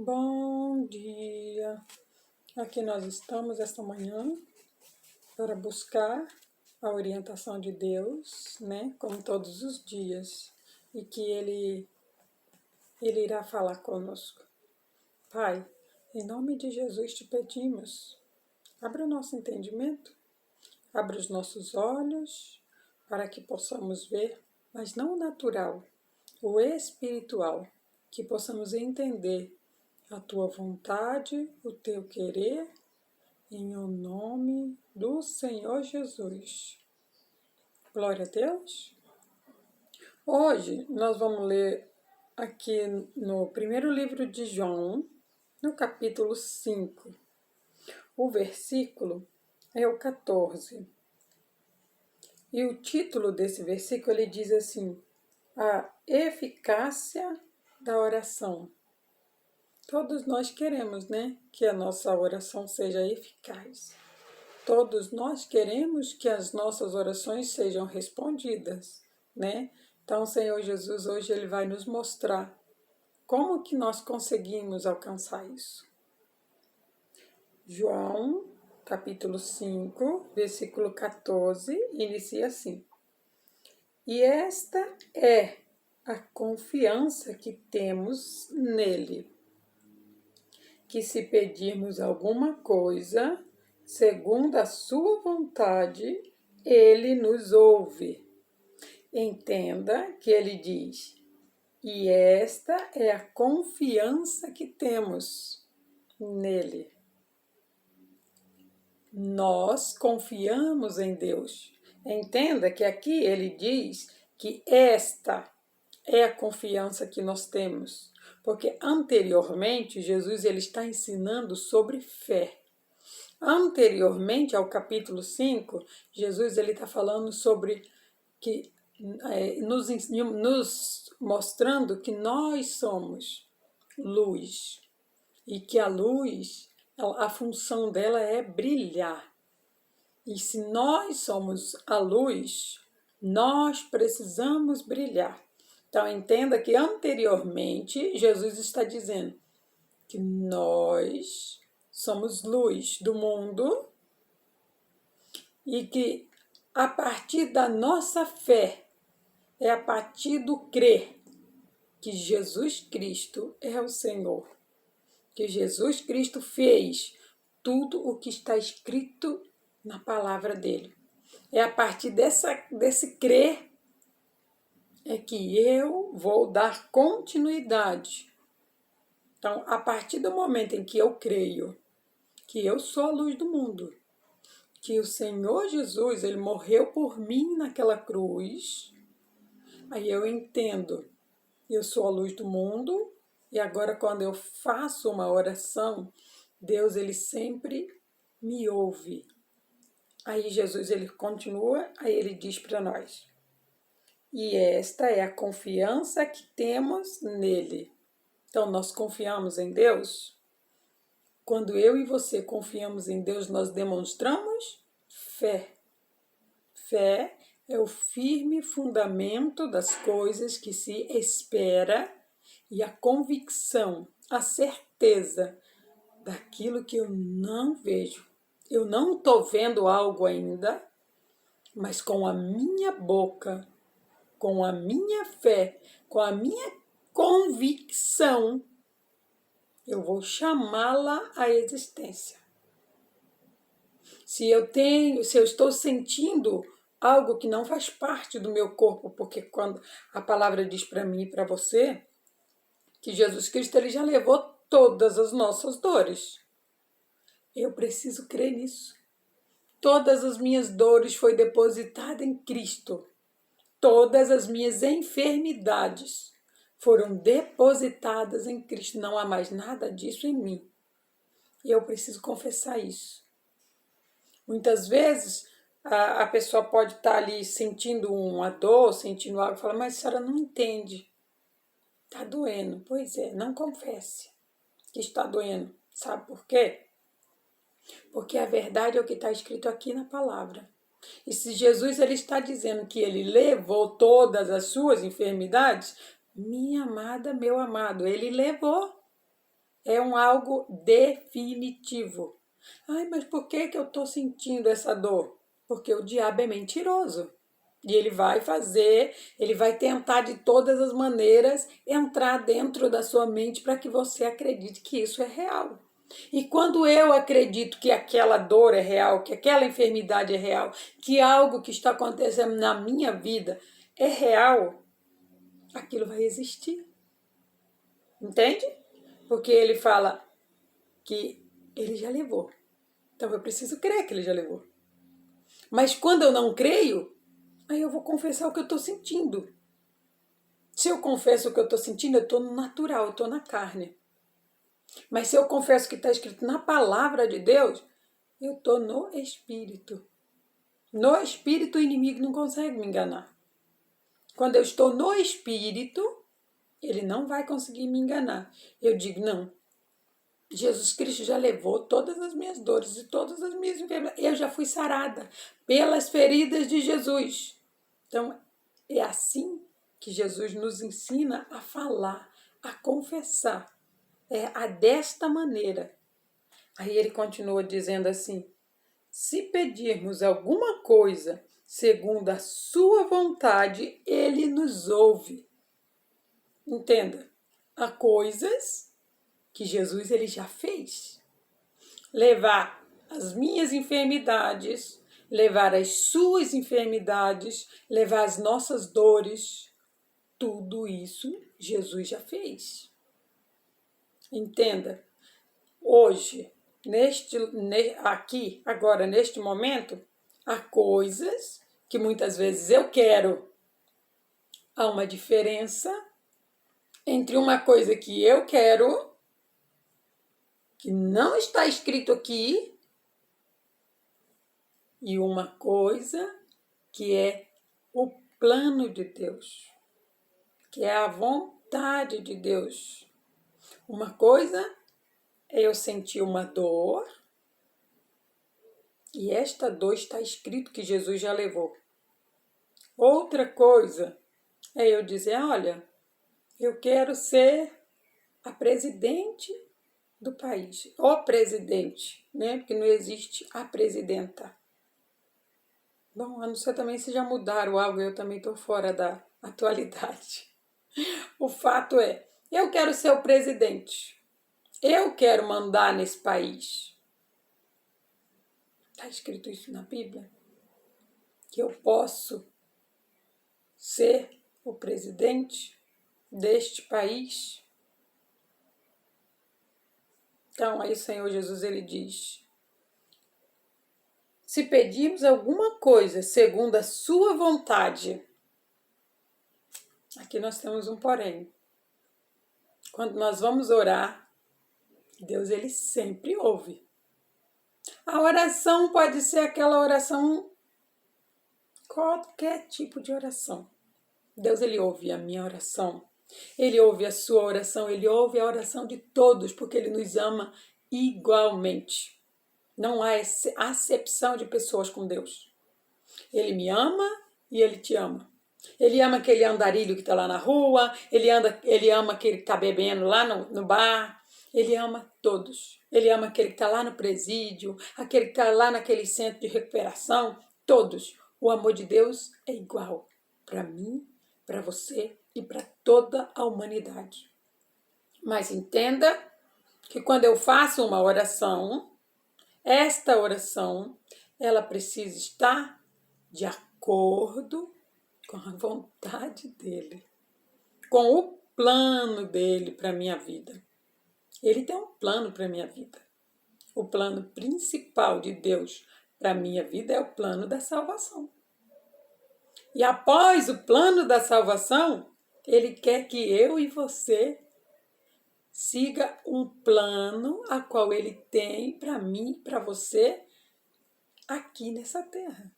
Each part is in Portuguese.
Bom dia! Aqui nós estamos esta manhã para buscar a orientação de Deus, né? Como todos os dias, e que Ele irá falar conosco. Pai, em nome de Jesus te pedimos, abra o nosso entendimento, abra os nossos olhos para que possamos ver, mas não o natural, o espiritual, que possamos entender a tua vontade, o teu querer, em o nome do Senhor Jesus. Glória a Deus. Hoje nós vamos ler aqui no primeiro livro de João, no capítulo 5. O versículo é o 14. E o título desse versículo ele diz assim: a eficácia da oração. Todos nós queremos, né, que a nossa oração seja eficaz. Todos nós queremos que as nossas orações sejam respondidas, né? Então, o Senhor Jesus hoje ele vai nos mostrar como que nós conseguimos alcançar isso. João, capítulo 5, versículo 14, inicia assim: E esta é a confiança que temos nele, que se pedirmos alguma coisa, segundo a sua vontade, ele nos ouve. Entenda que ele diz, e esta é a confiança que temos nele. Nós confiamos em Deus. Entenda que aqui ele diz que esta é a confiança que nós temos. Porque anteriormente Jesus ele está ensinando sobre fé. Anteriormente ao capítulo 5, Jesus ele está falando sobre que nos mostrando que nós somos luz e que a luz, a função dela é brilhar. E se nós somos a luz, nós precisamos brilhar. Então, entenda que anteriormente Jesus está dizendo que nós somos luz do mundo e que a partir da nossa fé, é a partir do crer que Jesus Cristo é o Senhor, que Jesus Cristo fez tudo o que está escrito na palavra dele. É a partir desse crer é que eu vou dar continuidade. Então, a partir do momento em que eu creio que eu sou a luz do mundo, que o Senhor Jesus, ele morreu por mim naquela cruz, aí eu entendo, eu sou a luz do mundo, e agora quando eu faço uma oração, Deus, ele sempre me ouve. Aí Jesus, ele continua, aí ele diz para nós, e esta é a confiança que temos nele. Então, nós confiamos em Deus. Quando eu e você confiamos em Deus, nós demonstramos fé. Fé é o firme fundamento das coisas que se espera e a convicção, a certeza daquilo que eu não vejo. Eu não estou vendo algo ainda, mas com a minha boca, com a minha fé, com a minha convicção, eu vou chamá-la à existência. Se eu estou sentindo algo que não faz parte do meu corpo, porque quando a palavra diz para mim e para você que Jesus Cristo ele já levou todas as nossas dores. Eu preciso crer nisso. Todas as minhas dores foi depositada em Cristo. Todas as minhas enfermidades foram depositadas em Cristo. Não há mais nada disso em mim. E eu preciso confessar isso. Muitas vezes a pessoa pode estar ali sentindo uma dor, sentindo algo, e fala, mas a senhora não entende. Está doendo. Pois é, não confesse que está doendo. Sabe por quê? Porque a verdade é o que está escrito aqui na palavra. E se Jesus ele está dizendo que ele levou todas as suas enfermidades, minha amada, meu amado, ele levou. É um algo definitivo. Ai, mas por que eu estou sentindo essa dor? Porque o diabo é mentiroso. E ele vai fazer, ele vai tentar de todas as maneiras entrar dentro da sua mente para que você acredite que isso é real. E quando eu acredito que aquela dor é real, que aquela enfermidade é real, que algo que está acontecendo na minha vida é real, aquilo vai existir. Entende? Porque ele fala que ele já levou. Então eu preciso crer que ele já levou. Mas quando eu não creio, aí eu vou confessar o que eu estou sentindo. Se eu confesso o que eu estou sentindo, eu estou no natural, eu estou na carne. Mas se eu confesso o que está escrito na palavra de Deus, eu estou no Espírito. No Espírito, o inimigo não consegue me enganar. Quando eu estou no Espírito, ele não vai conseguir me enganar. Eu digo, não, Jesus Cristo já levou todas as minhas dores e todas as minhas enfermidades. Eu já fui sarada pelas feridas de Jesus. Então, é assim que Jesus nos ensina a falar, a confessar. É desta maneira. Aí ele continua dizendo assim: se pedirmos alguma coisa segundo a sua vontade, ele nos ouve. Entenda, há coisas que Jesus ele já fez. Levar as minhas enfermidades, levar as suas enfermidades, levar as nossas dores, tudo isso Jesus já fez. Entenda, hoje, aqui, agora, neste momento, há coisas que muitas vezes eu quero. Há uma diferença entre uma coisa que eu quero, que não está escrito aqui, e uma coisa que é o plano de Deus, que é a vontade de Deus. Uma coisa é eu sentir uma dor, e esta dor está escrito que Jesus já levou. Outra coisa é eu dizer, olha, eu quero ser a presidente do país, o presidente, né? Porque não existe a presidenta. Bom, a não ser também se já mudaram algo, eu também estou fora da atualidade. O fato é, eu quero ser o presidente. Eu quero mandar nesse país. Está escrito isso na Bíblia? Que eu posso ser o presidente deste país? Então, aí o Senhor Jesus, ele diz, se pedirmos alguma coisa segundo a sua vontade, aqui nós temos um porém. Quando nós vamos orar, Deus ele sempre ouve. A oração pode ser aquela oração, qualquer tipo de oração. Deus ele ouve a minha oração. Ele ouve a sua oração, ele ouve a oração de todos, porque ele nos ama igualmente. Não há acepção de pessoas com Deus. Ele me ama e ele te ama. Ele ama aquele andarilho que está lá na rua, ele ama aquele que está bebendo lá no bar, ele ama todos. Ele ama aquele que está lá no presídio, aquele que está lá naquele centro de recuperação, todos. O amor de Deus é igual para mim, para você e para toda a humanidade. Mas entenda que quando eu faço uma oração, esta oração, ela precisa estar de acordo com a vontade dele, com o plano dele para a minha vida. Ele tem um plano para a minha vida. O plano principal de Deus para a minha vida é o plano da salvação. E após o plano da salvação, ele quer que eu e você siga um plano a qual ele tem para mim, para você, aqui nessa terra.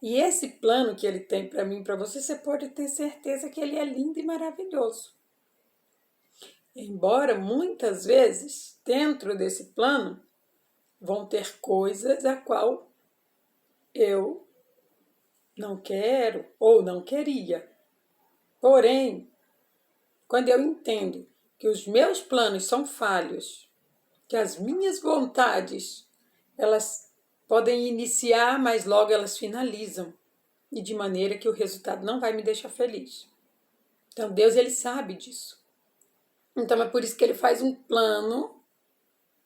E esse plano que ele tem para mim, para você, você pode ter certeza que ele é lindo e maravilhoso. Embora muitas vezes, dentro desse plano, vão ter coisas a qual eu não quero ou não queria. Porém, quando eu entendo que os meus planos são falhos, que as minhas vontades, elas podem iniciar, mas logo elas finalizam, e de maneira que o resultado não vai me deixar feliz. Então Deus, ele sabe disso. Então é por isso que ele faz um plano,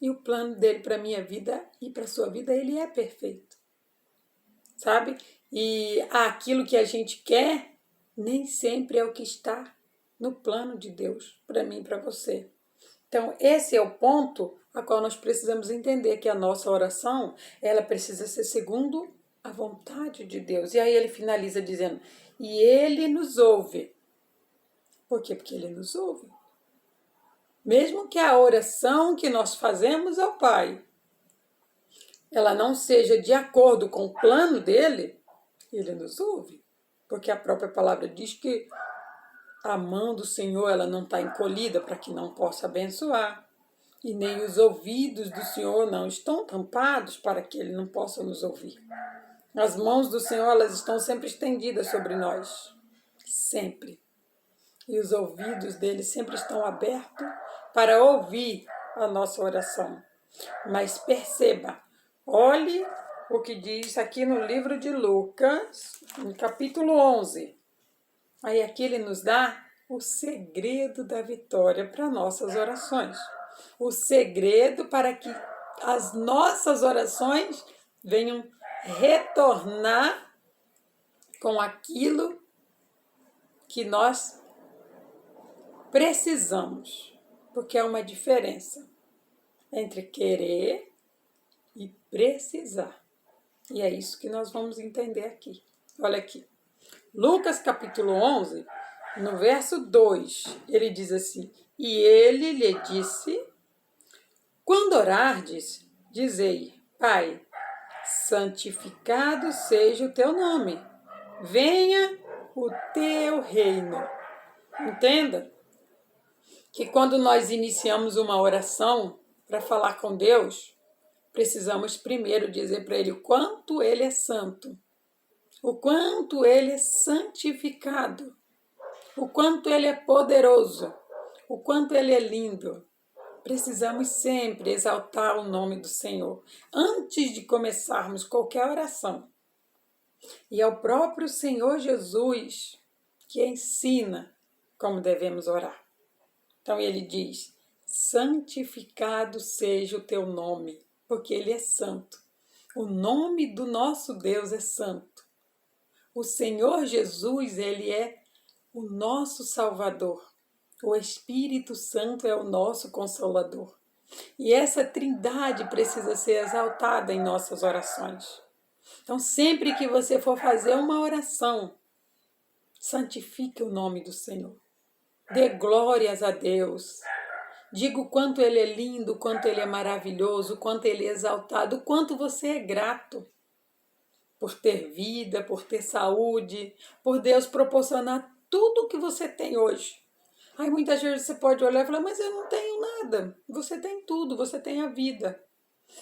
e o plano dele para a minha vida e para a sua vida, ele é perfeito. Sabe? E aquilo que a gente quer nem sempre é o que está no plano de Deus para mim e para você. Então, esse é o ponto a qual nós precisamos entender, que a nossa oração, ela precisa ser segundo a vontade de Deus. E aí ele finaliza dizendo, e ele nos ouve. Por quê? Porque ele nos ouve. Mesmo que a oração que nós fazemos ao Pai, ela não seja de acordo com o plano dele, ele nos ouve. Porque a própria palavra diz que a mão do Senhor, ela não está encolhida para que não possa abençoar. E nem os ouvidos do Senhor não estão tampados para que ele não possa nos ouvir. As mãos do Senhor, elas estão sempre estendidas sobre nós. Sempre. E os ouvidos dele sempre estão abertos para ouvir a nossa oração. Mas perceba, olhe o que diz aqui no livro de Lucas, no capítulo 11. Aí aqui ele nos dá o segredo da vitória para nossas orações. O segredo para que as nossas orações venham retornar com aquilo que nós precisamos. Porque há uma diferença entre querer e precisar. E é isso que nós vamos entender aqui. Olha aqui. Lucas capítulo 11, no verso 2, ele diz assim, e ele lhe disse, quando orardes, dizei, Pai, santificado seja o teu nome, venha o teu reino. Entenda que quando nós iniciamos uma oração para falar com Deus, precisamos primeiro dizer para ele o quanto ele é santo, o quanto ele é santificado, o quanto ele é poderoso, o quanto ele é lindo. Precisamos sempre exaltar o nome do Senhor antes de começarmos qualquer oração. E é o próprio Senhor Jesus que ensina como devemos orar. Então ele diz, santificado seja o teu nome, porque ele é santo. O nome do nosso Deus é santo. O Senhor Jesus, ele é o nosso Salvador. O Espírito Santo é o nosso Consolador. E essa trindade precisa ser exaltada em nossas orações. Então, sempre que você for fazer uma oração, santifique o nome do Senhor. Dê glórias a Deus. Diga o quanto Ele é lindo, o quanto Ele é maravilhoso, o quanto Ele é exaltado, o quanto você é grato por ter vida, por ter saúde, por Deus proporcionar tudo o que você tem hoje. Aí muitas vezes você pode olhar e falar, mas eu não tenho nada. Você tem tudo, você tem a vida.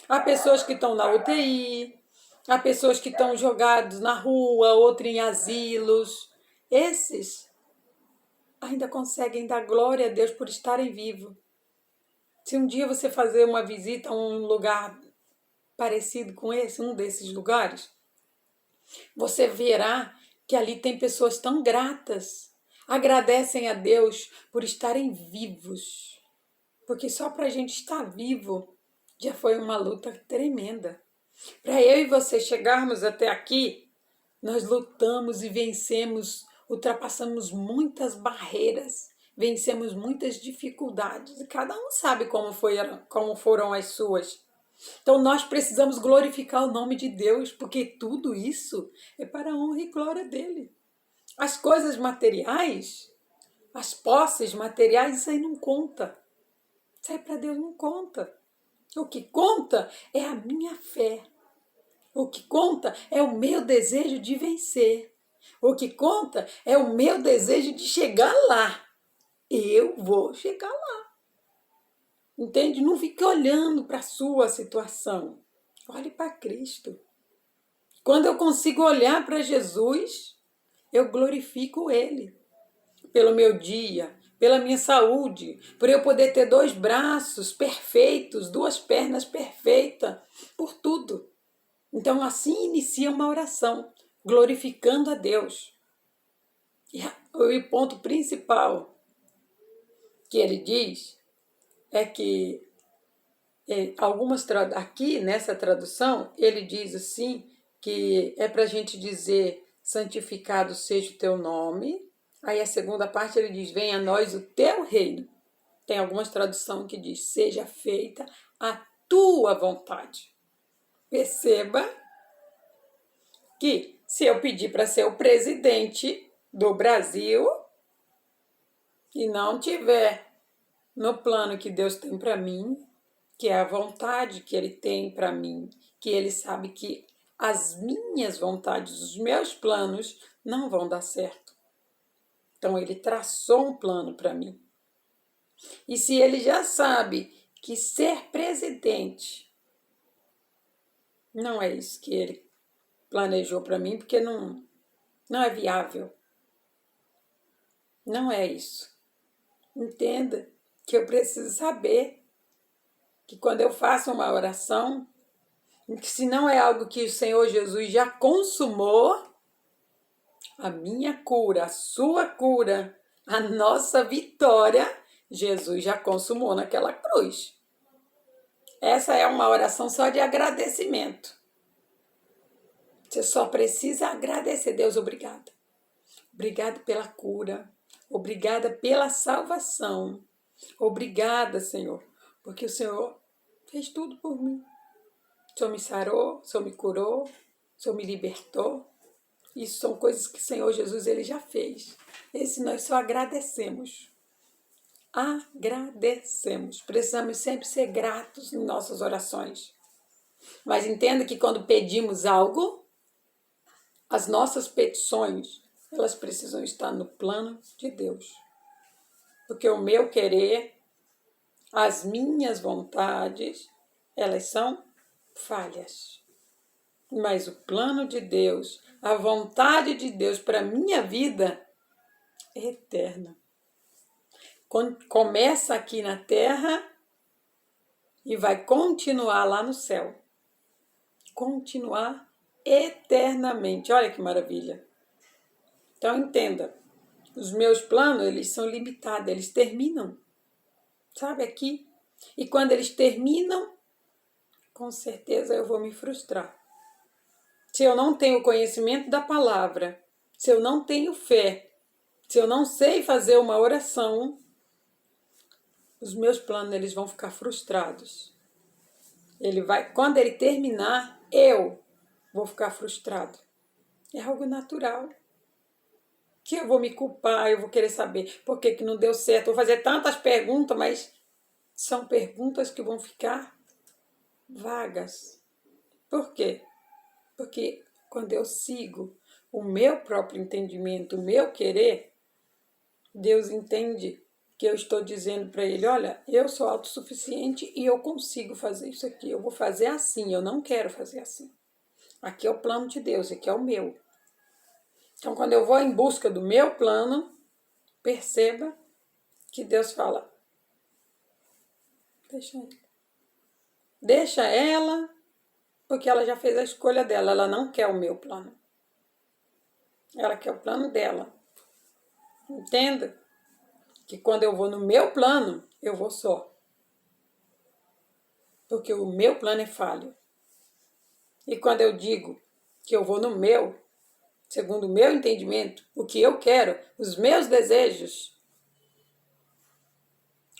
Há pessoas que estão na UTI, há pessoas que estão jogados na rua, outros em asilos. Esses ainda conseguem dar glória a Deus por estarem vivos. Se um dia você fazer uma visita a um lugar parecido com esse, um desses lugares, você verá que ali tem pessoas tão gratas, agradecem a Deus por estarem vivos. Porque só para a gente estar vivo já foi uma luta tremenda. Para eu e você chegarmos até aqui, nós lutamos e vencemos, ultrapassamos muitas barreiras, vencemos muitas dificuldades. E cada um sabe como foram as suas. Então nós precisamos glorificar o nome de Deus, porque tudo isso é para a honra e glória dele. As coisas materiais, as posses materiais, isso aí não conta. Isso aí para Deus não conta. O que conta é a minha fé. O que conta é o meu desejo de vencer. O que conta é o meu desejo de chegar lá. Eu vou chegar lá. Entende? Não fique olhando para a sua situação. Olhe para Cristo. Quando eu consigo olhar para Jesus, eu glorifico Ele pelo meu dia, pela minha saúde, por eu poder ter 2 braços perfeitos, 2 pernas perfeitas, por tudo. Então, assim inicia uma oração, glorificando a Deus. E o ponto principal que ele diz é que aqui nessa tradução ele diz assim que é para a gente dizer santificado seja o teu nome. Aí a segunda parte ele diz venha a nós o teu reino. Tem algumas traduções que diz seja feita a tua vontade. Perceba que se eu pedir para ser o presidente do Brasil e não tiver no plano que Deus tem para mim, que é a vontade que Ele tem para mim, que Ele sabe que as minhas vontades, os meus planos não vão dar certo. Então Ele traçou um plano para mim. E se Ele já sabe que ser presidente não é isso que Ele planejou para mim, porque não é viável. Não é isso. Entenda que eu preciso saber que quando eu faço uma oração, que se não é algo que o Senhor Jesus já consumou, a minha cura, a sua cura, a nossa vitória, Jesus já consumou naquela cruz. Essa é uma oração só de agradecimento. Você só precisa agradecer. Deus, obrigada. Obrigada pela cura. Obrigada pela salvação. Obrigada, Senhor, porque o Senhor fez tudo por mim. O Senhor me sarou, o Senhor me curou, o Senhor me libertou. Isso são coisas que o Senhor Jesus ele já fez. Esse nós só agradecemos. Agradecemos. Precisamos sempre ser gratos em nossas orações. Mas entenda que quando pedimos algo, as nossas petições, elas precisam estar no plano de Deus. Porque o meu querer, as minhas vontades, elas são falhas. Mas o plano de Deus, a vontade de Deus para a minha vida é eterna. Começa aqui na terra e vai continuar lá no céu. Continuar eternamente. Olha que maravilha. Então entenda, os meus planos, eles são limitados, eles terminam. Sabe, aqui. E quando eles terminam, com certeza eu vou me frustrar. Se eu não tenho conhecimento da palavra, se eu não tenho fé, se eu não sei fazer uma oração, os meus planos eles vão ficar frustrados. Quando ele terminar, eu vou ficar frustrado. É algo natural. Que eu vou me culpar, eu vou querer saber por que não deu certo. Vou fazer tantas perguntas, mas são perguntas que vão ficar vagas. Por quê? Porque quando eu sigo o meu próprio entendimento, o meu querer, Deus entende que eu estou dizendo para ele, olha, eu sou autossuficiente e eu consigo fazer isso aqui. Eu vou fazer assim, eu não quero fazer assim. Aqui é o plano de Deus, aqui é o meu. Então, quando eu vou em busca do meu plano, perceba que Deus fala, deixa ela, porque ela já fez a escolha dela, ela não quer o meu plano. Ela quer o plano dela. Entenda que quando eu vou no meu plano, eu vou só. Porque o meu plano é falho. E quando eu digo que eu vou no meu, segundo o meu entendimento, o que eu quero, os meus desejos,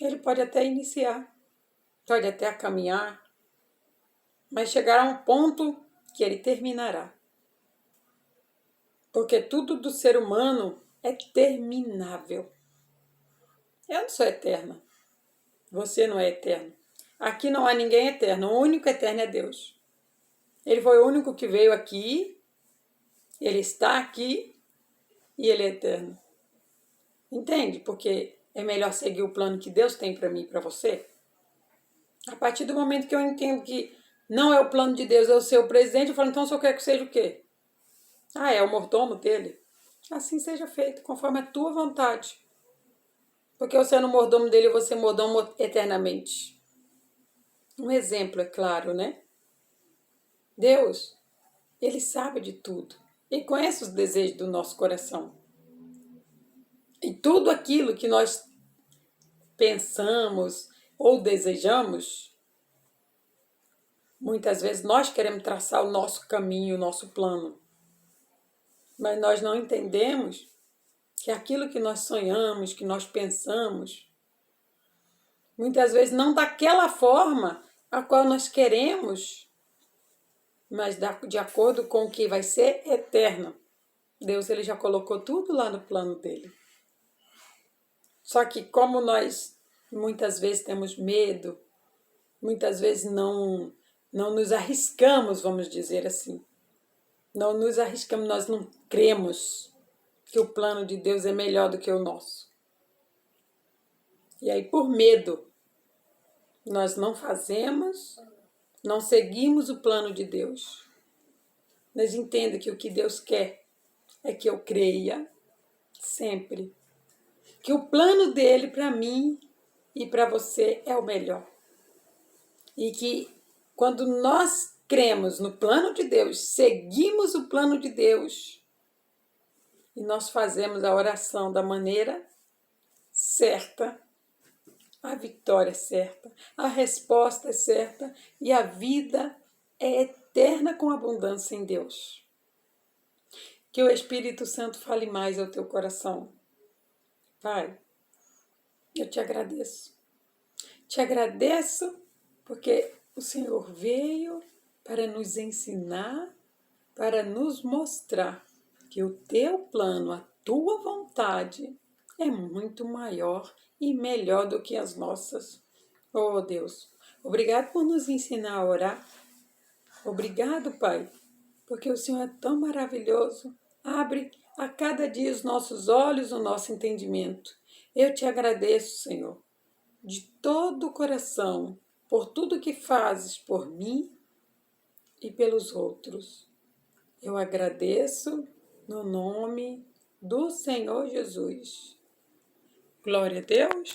ele pode até iniciar, pode até caminhar, mas chegará a um ponto que ele terminará. Porque tudo do ser humano é terminável. Eu não sou eterna. Você não é eterno. Aqui não há ninguém eterno. O único eterno é Deus. Ele foi o único que veio aqui. Ele está aqui. E ele é eterno. Entende? Porque é melhor seguir o plano que Deus tem para mim e para você. A partir do momento que eu entendo que não é o plano de Deus, eu ser o presidente, eu falo, então o senhor quer que seja o quê? Ah, é o mordomo dele? Assim seja feito, conforme a tua vontade. Porque eu sendo mordomo dele, eu vou ser mordomo eternamente. Um exemplo, é claro, né? Deus, Ele sabe de tudo. Ele conhece os desejos do nosso coração. E tudo aquilo que nós pensamos ou desejamos, muitas vezes nós queremos traçar o nosso caminho, o nosso plano. Mas nós não entendemos que aquilo que nós sonhamos, que nós pensamos, muitas vezes não daquela forma a qual nós queremos, mas de acordo com o que vai ser eterno. Deus, ele já colocou tudo lá no plano dele. Só que como nós muitas vezes temos medo, muitas vezes não nos arriscamos, vamos dizer assim. Não nos arriscamos, nós não cremos que o plano de Deus é melhor do que o nosso. E aí, por medo, nós não fazemos, não seguimos o plano de Deus. Mas entenda que o que Deus quer é que eu creia sempre que o plano dele para mim e para você é o melhor. E que quando nós cremos no plano de Deus, seguimos o plano de Deus e nós fazemos a oração da maneira certa, a vitória é certa, a resposta é certa e a vida é eterna com abundância em Deus. Que o Espírito Santo fale mais ao teu coração. Pai, eu te agradeço. Te agradeço porque o Senhor veio para nos ensinar, para nos mostrar que o teu plano, a tua vontade é muito maior e melhor do que as nossas. Oh Deus, obrigado por nos ensinar a orar. Obrigado, Pai, porque o Senhor é tão maravilhoso. Abre a cada dia os nossos olhos, o nosso entendimento. Eu te agradeço, Senhor, de todo o coração, por tudo que fazes por mim e pelos outros. Eu agradeço no nome do Senhor Jesus. Glória a Deus.